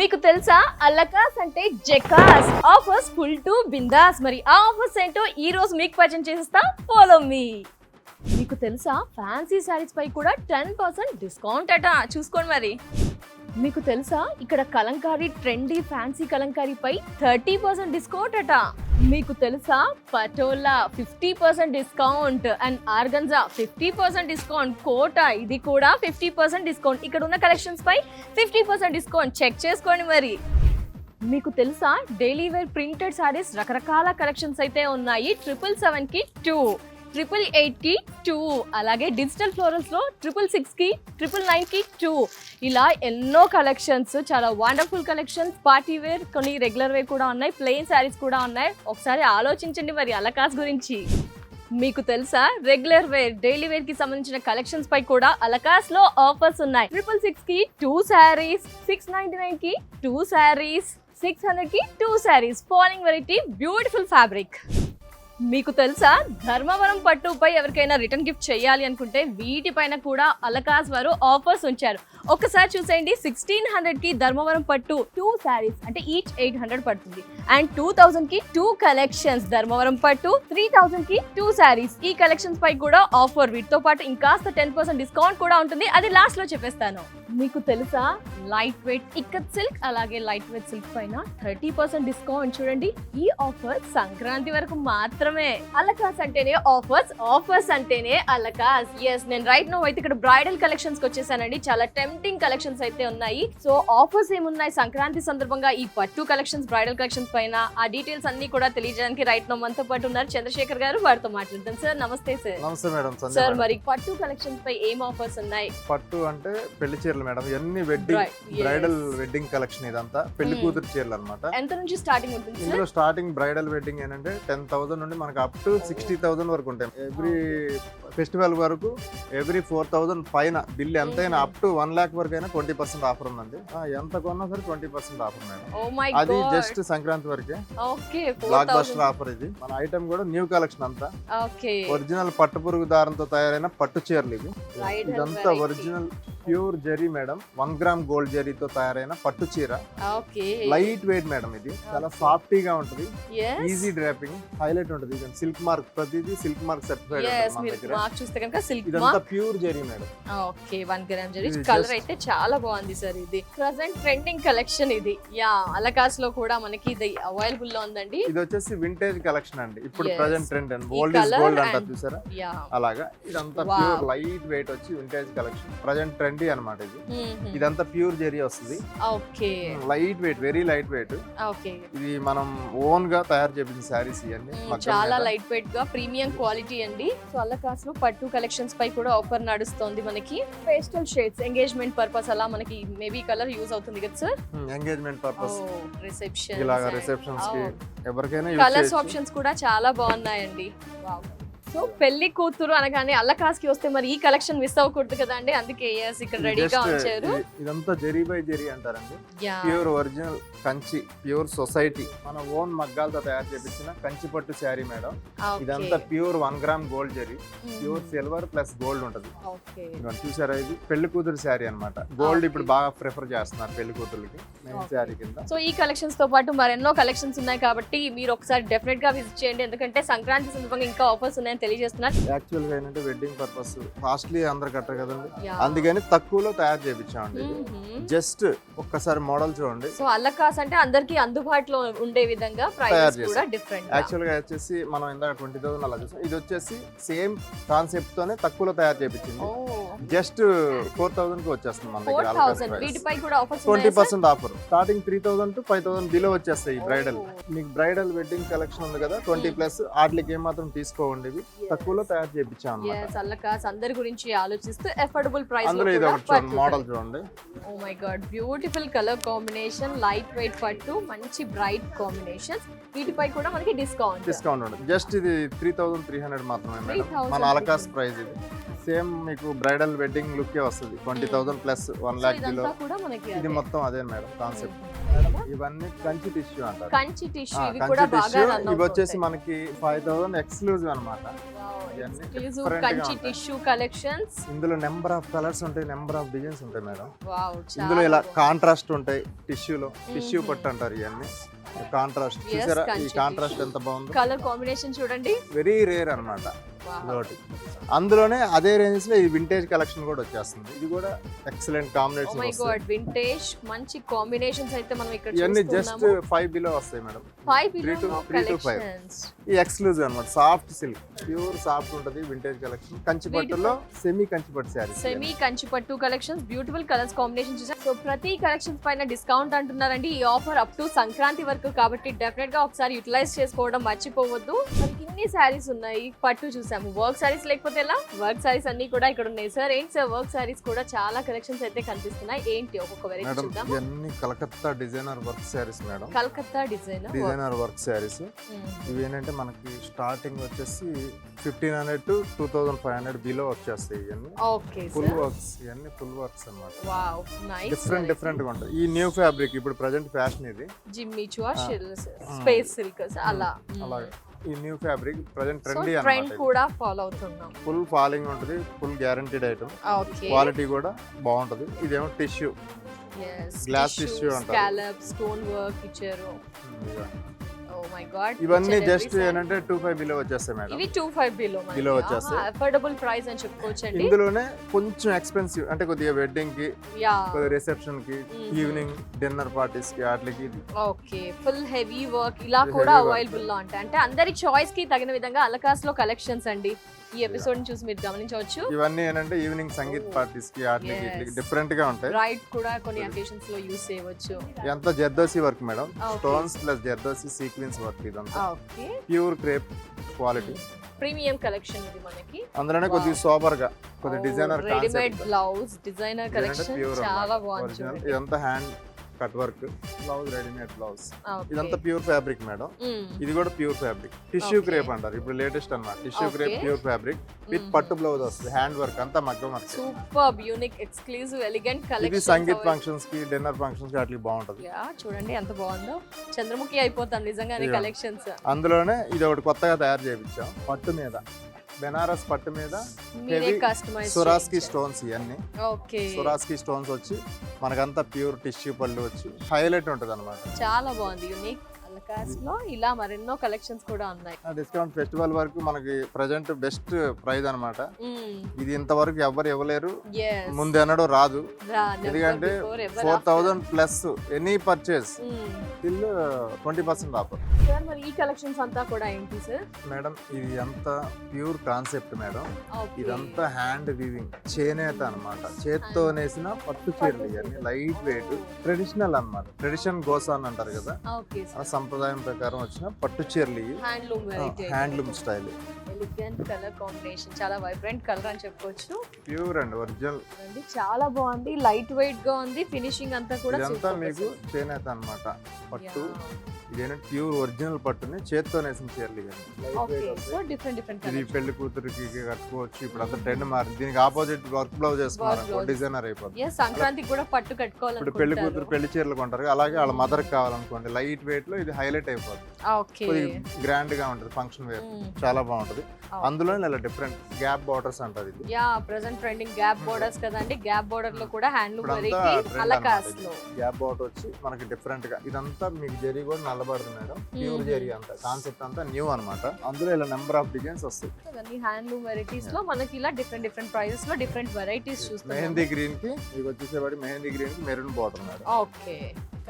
మీకు తెలుసా అల్లకాస్ అంటే జకాస్ ఆఫర్స్ ఫుల్ టు బిందాస్. మరి ఆ ఆఫర్స్ ఏంటో ఈ రోజు మీకు పరిచయం చేసేస్తా, ఫాలో మీ. మీకు తెలుసా ఫ్యాన్సీ శారీస్ పై కూడా 10% డిస్కౌంట్ అట, చూసుకోండి మరి. మీకు తెలుసా ఇక్కడ కలంకారీ ట్రెండీ ఫ్యాన్సీ కలంకారీపై 30% డిస్కౌంట్ అట. మీకు తెలుసా Patola 50% discount and organza 50% discount, Kota ఇది కూడా 50% డిస్కౌంట్. ఇక్కడ ఉన్న కలెక్షన్స్ పై 50% డిస్కౌంట్, చెక్ చేసుకోండి మరి. మీకు తెలుసా డైలీ వేర్ ప్రింటెడ్ సారీస్ రకరకాల కలెక్షన్స్ అయితే ఉన్నాయి. 777 కి 2, 888 కి 2, అలాగే డిజిటల్ ఫ్లోరల్స్ లో 666 కి 999 కి 2. ఇలా ఎన్నో కలెక్షన్స్, చాలా వండర్ఫుల్ కలెక్షన్స్. పార్టీ వేర్, కొన్ని రెగ్యులర్ వేర్ కూడా ఉన్నాయి, ప్లెయిన్ శారీస్ కూడా ఉన్నాయి. ఒకసారి ఆలోచించండి మరి అలకాస్ గురించి. మీకు తెలుసా రెగ్యులర్ వేర్, డైలీ వేర్ కి సంబంధించిన కలెక్షన్స్ పై కూడా అలకాస్ లో ఆఫర్స్ ఉన్నాయి. 666 కి 2 శారీస్, 699 కి 2 శారీస్, 600 కి 2 saris, falling variety, beautiful fabric. మీకు తెలుసా ధర్మవరం పట్టుపై ఎవరికైనా రిటర్న్ గిఫ్ట్ చేయాలి అనుకుంటే వీటిపైన కూడా అలకాస్ వారు ఆఫర్స్ ఉంచారు. ఒక్కసారి చూసేయండి. 1600 కి ధర్మవరం పట్టు 2 శారీస్ అంటే ఈచ్ 800 పడుతుంది. అండ్ 2000 కి 2 కలెక్షన్స్, ధర్మవరం పట్టు 3000 కి 2 శారీస్. ఈ కలెక్షన్స్ పై కూడా ఆఫర్, వీటితో పాటు ఇంకాస్త 10% డిస్కౌంట్ కూడా ఉంటుంది, అది లాస్ట్ లో చెప్పేస్తాను. మీకు తెలుసా లైట్ వెయిట్ ఇక్కత్ సిల్క్ అలాగే లైట్ వెయిట్ సిల్క్ పైన 30% డిస్కౌంట్. చూడండి, ఈ ఆఫర్ సంక్రాంతి వరకు మాత్రమే. అలకాస్ అంటేనే ఆఫర్స్, ఆఫర్స్ అంటేనే అలకాస్. ఎస్, నేను రైట్ నో అయితే ఇక్కడ బ్రైడల్ కలెక్షన్స్ కి వచ్చేసానండి. చాలా టెంప్టింగ్ కలెక్షన్స్ అయితే ఉన్నాయి. సో ఆఫర్స్ ఏమున్నాయి సంక్రాంతి సందర్భంగా ఈ పట్టు కలెక్షన్స్, బ్రైడల్ కలెక్షన్స్ పైన, ఆ డీటెయిల్స్ అన్ని కూడా తెలియజేయడానికి రైట్ నో మనతో పాటు ఉన్నారు చంద్రశేఖర్ గారు. వారితో మాట్లాడతాం. సార్ నమస్తే. సార్ నమస్తే మేడం. సార్ మరి పట్టు కలెక్షన్స్ పై ఏం ఆఫర్స్ ఉన్నాయి? పట్టు అంటే పెళ్లి చీరలు మేడం, ఇవన్నీ వెడ్డింగ్ బ్రైడల్ వెడ్డింగ్ కలెక్షన్. ఇదంతా పెళ్లి కూతురు చీరలు అన్నమాట. ఎంత నుంచి స్టార్టింగ్ ఉంటుంది? ఇందులో స్టార్టింగ్ బ్రైడల్ వెడ్డింగ్ ఏంటంటే 10,000 నుండి మనకు అప్ టు 60,000 వరకు ఉంటాయి. ఎవ్రీ ఫెస్టివల్ వరకు ఎవ్రీ 4,000 పైన బిల్ ఎంతైనా అప్ టు 1 lakh వరకు అయినా 20% ఆఫర్ ఉందండి. ఎంత కొన్నా సరే 20% ఆఫర్ మేడం. అది జస్ట్ సంక్రాంతి వరకే. బ్లాక్ బస్టర్ ఆఫర్ ఇది. మన ఐటమ్ కూడా న్యూ కలెక్షన్ అంతా. ఒరిజినల్ పట్టు పురుగు దారంతో తయారైన పట్టు చీరలు ఇవి. ఇదంతా original pure zari madam, 1 gram gold జరీతో తయారైన పట్టు చీర. లైట్ వెయిట్ మేడం, ఇది చాలా సాఫ్టీగా ఉంటుంది, ఈజీ డ్రాపింగ్, హైలైట్ ఉంటుంది. సిల్క్ మార్క్, ప్రతిదీ సిల్క్ మార్క్ సర్టిఫైడ్. చూస్తే కనుక సిల్క్ ఇదంతా pure zari madam. Okay, 1 gram zari. Colour అయితే చాలా బాగుంది సార్. ఇది ప్రెజెంట్ ట్రెండింగ్ కలెక్షన్ ఇది. యా, అలకాస్ లో కూడా మనకి ఇది అవైలబుల్ లో ఉందండి. ఇది వచ్చేసి వింటేజ్ కలెక్షన్ అండి. ఇప్పుడు ప్రెజెంట్ ట్రెండ్ అండి, ఓల్డ్ ఇస్ గోల్డ్ అంటారు చూసారా, అలాగా. ఇదంతా ప్యూర్ లైట్ వెయిట్ వచ్చి వింటేజ్ కలెక్షన్, ప్రెజెంట్ ట్రెండీ అన్నమాట ఇది. ఇదంతా ప్యూర్ జరీ వస్తుంది. Okay, light weight, very light weight. Okay, ఇది మనం ఓన్ గా తయారు చేసిన సారీస్ ఇవన్నీ. చాలా లైట్ వెయిట్ గా ప్రీమియం క్వాలిటీ అండి. సో అల్లకాస్ లో పట్టు కలెక్షన్స్ పై కూడా ఆఫర్ నడుస్తుంది మనకి. పేస్టల్ షేడ్స్, ఎంగేజ్మెంట్ పర్పస్ అలా మనకి మేబీ కలర్ యూజ్ అవుతుంది కదా సార్? ఎంగేజ్మెంట్ పర్పస్, రిసెప్షన్, ఇలాగా రిసెప్షన్స్ కి ఎవరికైనా కలర్స్ ఆప్షన్స్ కూడా చాలా బాగున్నాయండి. వావ్. సో పెళ్లి కూతురు అనగానే అల్లకాస్ కి వస్తే మరి ఈ కలెక్షన్ మిస్ అవ్వకూడదు కదా అండి, అందుకే ఇక్కడ రెడీగా ఉంచారు. ఇదంతా జరీ బై జరీ అంటారండి. Pure original Kanchi, pure society, మన ఓన్ మగ్గాలతో తయారు చేపించిన కంచి పట్టు శారీ మేడం. ఇదంతా pure 1 gram gold zari, pure silver plus gold ఉంటది. చూసారా, ఇది పెళ్లి కూతురు శారీ అన్నమాట. గోల్డ్ ఇప్పుడు బాగా ప్రిఫర్ చేస్తున్నారు పెళ్లి కూతుర్లకి మెయిన్ శారీ కింద. సో ఈ కలెక్షన్స్ తో పాటు మరెన్నో కలెక్షన్స్ ఉన్నాయి కాబట్టి మీరు ఒకసారి డెఫినెట్ గా విజిట్ చేయండి, ఎందుకంటే సంక్రాంతి సందర్భంగా ఇంకా ఆఫర్స్ ఉన్నాయని తెలియజేస్తున్నారు. యాక్చువల్ గా ఏంటంటే వెడ్డింగ్ పర్పస్ కాస్ట్లీ అందరు కట్టారు కదండి, అందుకని తక్కువలో తయారు చేయించామండి. జస్ట్ ఒక్కసారి మోడల్ చూడండి. సో అల్లకాస్ అంటే అందరికి అందుబాటులో ఉండే విధంగా ప్రైస్ కూడా డిఫరెంట్. యాక్చువల్ గా వచ్చేసి మనం ఇందాక 20,000 అలా చూసాం. ఇది వచ్చేసి సేమ్ కాన్సెప్ట్ తోనే తక్కువలో తయారు చేయించింది. జస్ట్ 4,000 కి వచ్చేస్తుంది మన దగ్గర. వీటిపై కూడా offers 20% offer. Starting 3,000 to 5,000 below వచ్చేస్తాయి. బ్రైడల్ మీకు బ్రైడల్ వెడ్డింగ్ కలెక్షన్ ఉంది కదా 20+ వాటికి ఏమాత్రం తీసుకోండి, ఇవి తక్కువలో తయారు చేయించాం అన్నమాట. అల్లకాస్ అందరి గురించి ఆలోచిస్తూ అఫోర్డబుల్ ప్రైస్ అందులో ఇది ఒకటి మోడల్ చూడండి. Oh my God, beautiful colour combination, light weight పట్టు, మంచి బ్రైట్ కాంబినేషన్స్. వీటిపై కూడా మనకి డిస్కౌంట్ ఉంటుంది. జస్ట్ ఇది 3,300 మాత్రమే మేడం, మన అలకాస్ ప్రైస్. ఇది సేమ్ మీకు బ్రైడల్ వెడ్డింగ్ లుక్ వస్తుంది. 20,000 ప్లస్ 1 lakh బిలో. ఇది మొత్తం అదే మేడం కాన్సెప్ట్. ఇవన్నీ కంచి టిష్యూ అంటారు. కంచి టిష్యూ ఇవి కూడా బాగా రన్ అవుతాయి. ఇవి వచ్చేసి మనకి 5,000 ఎక్స్క్లూజివ్ అన్నమాట. ఇవన్నీ ఎక్స్క్లూజివ్ different గా కంచి ఉంటాయి. Tissue collections. ఇందులో నెంబర్ ఆఫ్ కలర్స్ ఉంటాయి, నెంబర్ ఆఫ్ డిజైన్స్ ఉంటాయి మేడం. వావ్, ఇందులో ఇలా కాంట్రాస్ట్ ఉంటాయి టిష్యూలో, టిష్యూ పట్టు అంటారు ఇవన్నీ. కాంట్రాస్ట్ Yes, చూసారా, ఈ కంచి కాంట్రాస్ట్ ఎంత బాగుందో. కలర్ కాంబినేషన్ చూడండి. వెరీ రేర్ అన్నమాట. Wow. ఇదొకటి. అందులోనే అదే రేంజ్ లో ఈ వింటేజ్ కలెక్షన్ కూడా వచ్చేస్తుంది. ఇది కూడా ఎక్సలెంట్ ఓ కాంబినేషన్ మై వస్తాయి. గాడ్, వింటేజ్ మంచి కాంబినేషన్స్ అయితే మనం ఇక్కడ ఇవన్నీ జస్ట్ చూస్తున్నాము. 5 బిలో వస్తాయి మేడం. 5 3 to below 5. కలెక్షన్స్. ఈ ఎక్స్క్లూజివ్ అన్నమాట, సాఫ్ట్ సిల్క్, ప్యూర్ సాఫ్ట్ ఉంటది వింటేజ్ కలెక్షన్. కంచి పట్టులో సెమీ కంచి పట్టు శారీస్. సెమీ కంచి పట్టు కలెక్షన్స్, బ్యూటిఫుల్ కలర్స్ కాంబినేషన్ చూసాం. సో ప్రతి కలెక్షన్స్ పైన డిస్కౌంట్ అంటున్నారండి. ఈ ఆఫర్ అప్ టు సంక్రాంతి వరకు కాబట్టి డెఫినెట్ గా ఒకసారి యూటిలైజ్ చేసుకోవడం మర్చిపోవద్దు. మనకి ఇన్ని శారీస్ ఉన్నాయి. పట్టు చూసాము, వర్క్ శారీస్ లేకపోతే ఎలా? వర్క్ శారీస్ అన్ని కూడా ఇక్కడ ఉన్నాయి. సార్ ఏంటి సార్, వర్క్ శారీస్ కూడా చాలా కలెక్షన్స్ అయితే కనిపిస్తున్నాయి. ఏంటి ఒక్కొక్క వెరైటీ మేడం చూద్దాం. ఇవన్నీ Calcutta designer work saris madam. Calcutta designer work saris. ఇవి ఏంటంటే మనకి స్టార్టింగ్ వచ్చేసి 1500 to 2500 బిలో వచ్చేస్తాయి. ఇవన్నీ ఓకే ఫుల్ సార్. వర్క్స్, ఇవన్నీ ఫుల్ వర్క్స్ అన్నమాట. Wow, nice. డిఫరెంట్ గా ఉంటాయి. ఈ న్యూ ఫ్యాబ్రిక్ ఇప్పుడు ప్రెజెంట్ ఫ్యాషన్ ఇది. జిమ్మి చూఆ స్పేస్ సిల్క్ అలా. అలాగే ఈ new fabric present so trendy trend అన్నమాట. కూడా ఫాలో అవుతున్నాం. ఫుల్ ఫాలింగ్ ఉంటుంది, full guaranteed item. Okay. Quality కూడా బాగుంటది. ఇదేమో టిష్యూ, Glass tissue అంటారు. స్కాలప్ స్టోన్ వర్క్ ఇచ్చారు. ఓ మై గాడ్, ఇవన్నీ జస్ట్ ఏంటంటే 25 బిలో వచ్చేస్తాయి మేడం. ఇవి 25 బిలో Below వచ్చేస్తాయి. అఫోర్డబుల్ ప్రైస్ అని చెప్పుకోవచ్చండి. ఇందులోనే కొంచెం ఎక్స్పెన్సివ్ అంటే కొద్దిగా వెడ్డింగ్ కి, యా. కొద్దిగా రిసెప్షన్ కి, ఈవినింగ్ డిన్నర్ పార్టీస్ కి వాటికి ఇది. ఓకే, ఫుల్ హెవీ వర్క్ ఇలా కూడా heavy work. అవైలబుల్ లో ఉంటాయి. అంటే అందరి చాయిస్ కి తగిన విధంగా అలకాస్ లో కలెక్షన్స్ అండి. ఈ ఎపిసోడ్ చూసి మీరు గమనించవచ్చు. ఇవన్నీ ఏంటంటే ఈవినింగ్ సంగీత్ పార్టీస్ కి వాటికి Yes. ఇట్లకి డిఫరెంట్ గా ఉంటాయి. బ్రైట్ కూడా కొన్ని అకేషన్స్ లో యూస్ చేయవచ్చు. ఎంత zardozi work madam, Okay. Stones plus zardozi sequence work ఇదంతా. Okay, pure crepe quality. Premium collection ఇది మనకి. అందులోనే కొద్దిగా సోబర్ గా, కొద్దిగా designer readymade concept. Blouse designer collection చాలా బాగుంది ఒరిజినల్. చూడండి. ఇదంతా hand cut work blouse, readymade blouse. Okay. ఇదంతా ప్యూర్ ఫ్యాబ్రిక్ మేడం. ఇది కూడా pure fabric. Tissue Okay. Crepe అంటారు ఇప్పుడు లేటెస్ట్ అన్నమాట. Tissue crepe Okay. Pure fabric with పట్టు బ్లౌజ్ వస్తుంది. హ్యాండ్ వర్క్ అంతా మగ్గం work. Super unique exclusive elegant ఇది కలెక్షన్. సంగీత్ ఫంక్షన్స్ కి, డిన్నర్ ఫంక్షన్స్ కి వాటికి బాగుంటది. చూడండి ఎంత బాగుందో. చంద్రముఖి అయిపోతాం నిజంగానే Yeah. కలెక్షన్స్. అందులోనే ఇది ఒకటి కొత్తగా తయారు చేయించాం. పట్టు మీద, బెనారస్ పట్టు మీద మీరే heavy కస్టమైజ్ సురాస్కి స్టోన్స్. ఇవన్నీ ఓకే, సురాస్కి స్టోన్స్ వచ్చి మనకంతా ప్యూర్ టిష్యూ పళ్ళు వచ్చి హైలైట్ ఉంటది అనమాట. చాలా బాగుంది. యూనిక్ అలకాస్ లో ఇలా మరెన్నో కలెక్షన్స్ కూడా ఉన్నాయి. డిస్కౌంట్ ఫెస్టివల్ వరకు మనకి ప్రజెంట్ బెస్ట్ ప్రైస్ అన్నమాట. ఇది ఇంతవరకు ఎవరు ఇవ్వలేరు, ముందు ఎన్నడూ రాదు. ఎందుకంటే 4000 plus any purchase till 20% offer. మరి ఈ కలెక్షన్స్ అంతా కూడా ఏంటి సార్? మేడం ఇది అంతా ప్యూర్ కాన్సెప్ట్ మేడం. Okay. ఇదంతా హ్యాండ్ వీవింగ్, చేనేత అన్నమాట. చేత్తో నేసిన పట్టు చీరలు. ఇవన్నీ లైట్ వెయిట్, ట్రెడిషనల్ అన్నమాట. ట్రెడిషన్ గోసాన్ అంటారు కదా, ఓకే ఆ సంప్రదాయం ప్రకారం వచ్చిన పట్టు చీరలు ఇవి. Handloom variety, handloom style. Elegant colour combination, చాలా వైబ్రెంట్ కలర్ అని చెప్పుకోవచ్చు. Pure and original. చాలా బాగుంది, లైట్ వెయిట్ గా ఉంది. ఫినిషింగ్ అంతా కూడా ఇదంతా super మీకు అసలు. చేనేత అన్నమాట. పట్టు Yeah. ఇదేంటంటే ప్యూర్ ఒరిజినల్ పట్టుని చేత్తో నేసిన చీరలు ఇవన్నీ. Light ఓకే, weight వస్తాయి. సో డిఫరెంట్ ఇది పెళ్లి కూతురికి కట్టుకోవచ్చు. ఇప్పుడు అంతా ట్రెండ్ మారింది. దీనికి ఆపోజిట్ వర్క్ బ్లౌజ్ వేసుకున్నారు blouse. డిజైనర్ అయిపోతుంది. ఎస్, సంక్రాంతికి కూడా పట్టు ఇప్పుడు పెళ్లి కట్టుకోవాలనుకుంటారు. కూతురు పెళ్లి చీరలు కొంటారు, అలాగే వాళ్ళ మదర్ కావాలనుకోండి లైట్ వెయిట్ లో ఇది హైలైట్ అయిపోతుంది. ఓకే, గ్రాండ్ గా ఉంటుంది, ఫంక్షన్ వేర్ చాలా బాగుంటది. అందులో ఇలా డిఫరెంట్ గ్యాప్ బార్డర్స్ అంటారు ఇది. Yeah, present trending gap borders కదండి. గ్యాప్ బోర్డర్ లో కూడా హ్యాండ్లూమ్ ఇప్పుడంతా వెరైటీ trend అలకాస్ అన్నమాట లో. ఇది. గ్యాప్ బార్డర్ వచ్చి మనకి డిఫరెంట్ గా ఇదంతా మీకు జరీ కూడా నల్లబడుతుంది మేడం. ప్యూర్ జరీ అంతా కాన్సెప్ట్ అంతా న్యూ అన్నమాట. అందులో ఇలా నెంబర్ ఆఫ్ డిజైన్స్ వస్తాయి. ఇవన్నీ హ్యాండ్లూమ్ వెరైటీస్ లో మనకి ఇలా డిఫరెంట్ ప్రైజెస్ లో డిఫరెంట్ వెరైటీస్ చూస్తాం. మెహందీ గ్రీన్ కి మీకు వచ్చేసేవాడి మెహందీ గ్రీన్ కి maroon border madam. Okay,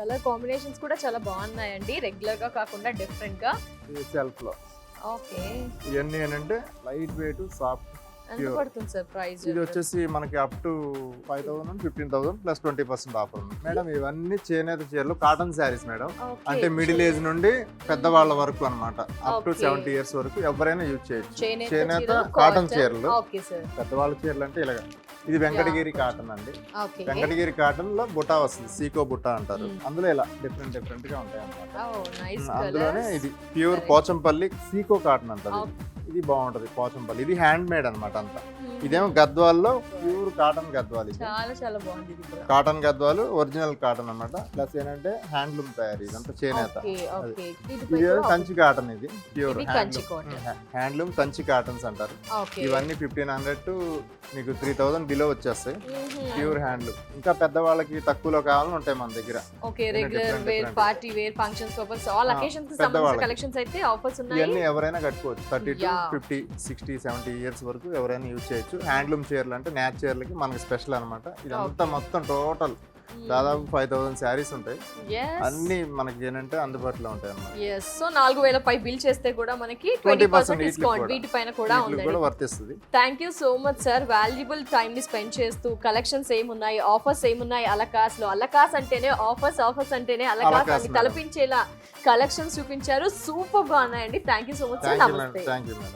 colour combinations కూడా చాలా బాగున్నాయండి. రెగ్యులర్ గా కాకుండా డిఫరెంట్ గా. ఈ సెల్ఫ్ లో ఓకే, ఇవన్నీ ఏంటంటే లైట్ వెయిట్, సాఫ్ట్. ఎంత Pure. పడుతుంది సార్ ప్రైస్? ఇది వచ్చేసి మనకి అప్ టు 5000 15,000 ప్లస్ 20% ఆఫర్ ఉంది మేడం. ఇవన్నీ చేనేత చీరలు, కాటన్ శారీస్ మేడం. అంటే మిడిల్ ఏజ్ నుండి పెద్దవాళ్ళ వరకు అన్నమాట. Up to Okay. 70 years వరకు ఎవరైనా యూజ్ చేయొచ్చు. చేనేత చేనేత చీరలు, కాటన్ cotton. చీరలు. ఓకే సార్, పెద్దవాళ్ళ చీరలు అంటే ఇలాగ. ఇది వెంకటగిరి కాటన్ అండి. ఓకే. వెంకటగిరి కాటన్ లో బుటా వస్తుంది, సీకో బుటా అంటారు. అందులో ఇలా డిఫరెంట్ గా ఉంటాయి అన్నమాట. ఓ నైస్ అందులోనే కలర్స్. ఇది pure Correct. Pochampally Seeko cotton అంటారు. Okay. ఇది బాగుంటది పోచంపల్లి. ఇది హ్యాండ్ మేడ్ అన్నమాట అంతా. ఇదేమో గద్వాల్లో ప్యూర్ కాటన్ గద్వాలు ఇది. చాలా చాలా బాగుంది ఇది కూడా. కాటన్ గద్వాలు ఒరిజినల్ కాటన్ అన్నమాట. ప్లస్ ఏంటంటే హ్యాండ్లూమ్ తయారీ, ఇదంతా చేనేత. ఓకే ఓకే ఇది కంచి కాటన్, ఇది ప్యూర్ ఇది Kanchi cotton. Handloom Kanchi cottons అంటారు. ఓకే ఇవన్నీ 1500 టు మీకు 3000 బిలో వచ్చేస్తాయి. Pure handloom. ఇంకా పెద్దవాళ్ళకి తక్కువలో కావాలని ఉంటాయి మన దగ్గర. Okay regular wear, party wear, functions purpose all occasions కి సంబంధించిన కలెక్షన్స్ అయితే ఆఫర్స్ ఉన్నాయి. ఇవన్నీ ఎవరైనా కట్టుకోవచ్చు. 30 టు 50, 60, 70 ఇయర్స్ వరకు ఎవరైనా యూజ్ చేయొచ్చు. హ్యాండ్లూమ్ చీరలు అంటే న్యాచ్ చీరలకి మనకి స్పెషల్ అన్నమాట. ఇదంతా మొత్తం టోటల్ దాదాపు 5000 శారీస్ ఉంటాయి. అన్ని మనకి ఏంటంటే అందుబాటులో ఉంటాయి అన్నమాట. yes సో 4000 పై బిల్ చేస్తే కూడా మనకి 20% డిస్కౌంట్ వీటిపైన కూడా ఉంది. కూడా వర్తిస్తుంది. Thank you so much sir, valuable time ని స్పెండ్ చేస్తూ కలెక్షన్స్ ఏమున్నాయి, ఆఫర్స్ ఏమున్నాయి, అలకాస్ లో అలకాస్ అంటేనే ఆఫర్స్, ఆఫర్స్ అంటేనే అలకాస్ అని తలపించేలా కలెక్షన్స్ చూపించారు. సూపర్ గా ఉన్నాయండి. Thank you so much sir. నమస్తే. Thank you madam.